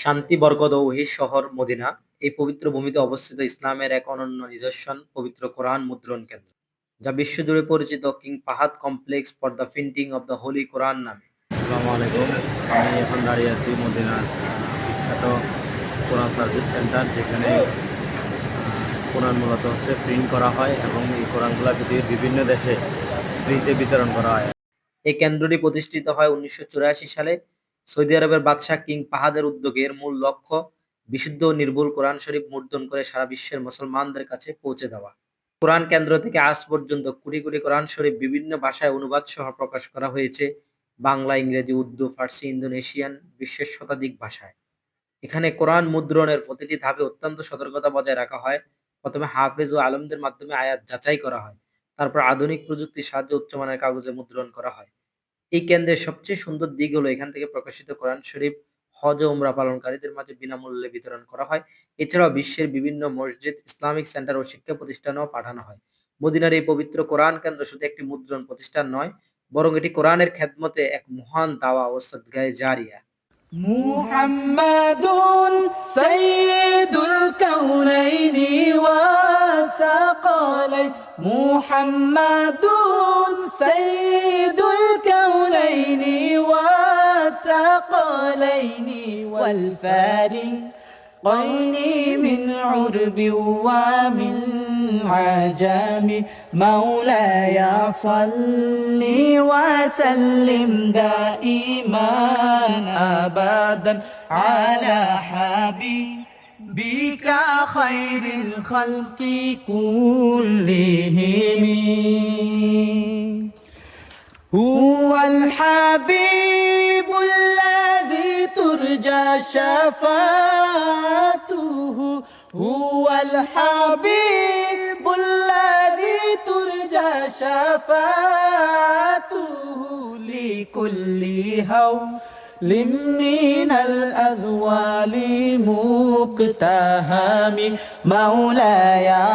শান্তি, বরকত ও ওহীর শহর মদিনা। এই পবিত্র ভূমিতে অবস্থিত ইসলামের এক অনন্য নিদর্শন পবিত্র কোরআন মুদ্রণ কেন্দ্র, যা বিশ্বজুড়ে পরিচিত king Fahad complex for the printing of the holy Quran নামে। আসসালামু আলাইকুম। আমি এখন দাঁড়িয়ে আছি মদিনার বিখ্যাত কোরআন সার্ভিস সেন্টার, যেখানে কোরআন মূলত প্রিন্ট করা হয় এবং এই কোরআনগুলো পৃথিবীর বিভিন্ন দেশে ফ্রিতে বিতরণ করা হয়। এই কেন্দ্রটি প্রতিষ্ঠিত হয় 1984 সালে সৌদি আরবের বাদশাহ কিং ফাহাদের উদ্যোগে। এর মূল লক্ষ্য বিশুদ্ধ ও নির্ভুল কোরআন শরীফ মুদ্রণ করে সারা বিশ্বের মুসলমানদের কাছে পৌঁছে দেওয়া। কোরআন কেন্দ্র থেকে আজ পর্যন্ত কোটি কোটি কোরআন শরীফ বিভিন্ন ভাষায় অনুবাদ সহ প্রকাশ করা হয়েছে, বাংলা, ইংরেজি, উর্দু, ফার্সি, ইন্দোনেশিয়ান, বিশ্বের শতাধিক ভাষায়। এখানে কোরআন মুদ্রণের প্রতিটি ধাপে অত্যন্ত সতর্কতা বজায় রাখা হয়। প্রথমে হাফেজ ও আলেমদের মাধ্যমে আয়াত যাচাই করা হয়, তারপর আধুনিক প্রযুক্তির সাহায্যে উচ্চমানের কাগজে মুদ্রণ করা হয়। এই কেন্দ্রের সবচেয়ে সুন্দর দিক হলো এখান থেকে প্রকাশিত কোরআন শরীফ হজ ও উমরা পালনকারীদের মাঝে বিনামূল্যে বিতরণ করা হয়। এছাড়াও বিশ্বের বিভিন্ন মসজিদ, ইসলামিক সেন্টার ও শিক্ষা প্রতিষ্ঠানেও পাঠানো হয়। মদিনার এই পবিত্র কোরআন কেন্দ্র শুধু একটি মুদ্রণ প্রতিষ্ঠান নয়, বরং এটি কোরআনের খেদমতে এক মহান দাওয়া ও সদকায়ে জারিয়া। মুহাম্মাদুন সাইয়্যিদুল কাউনাইনি ওয়া সাকালাইন মুহাম্মাদুন সাইয়্যিদুল কাউনাইনি ওয়া সাকালাইনি ওয়াল ফারিকাইনি মিন উরবি ওয়া মিন আজামি মাওলায়া সাল্লি ওয়া সাল্লিম দাইমান আবাদান আলা হাবিবিকা খায়রিল খালকি কুল্লিহিম হুয়াল হাবিবুল্লাযী তুরজা শাফাআতুহু হুয়াল হাবিবুল্লাযী তুরজা শাফাআতুহু লিকুল্লি হাওলিন মিনাল আযওয়ালি মুকতাহামি মাওলায়া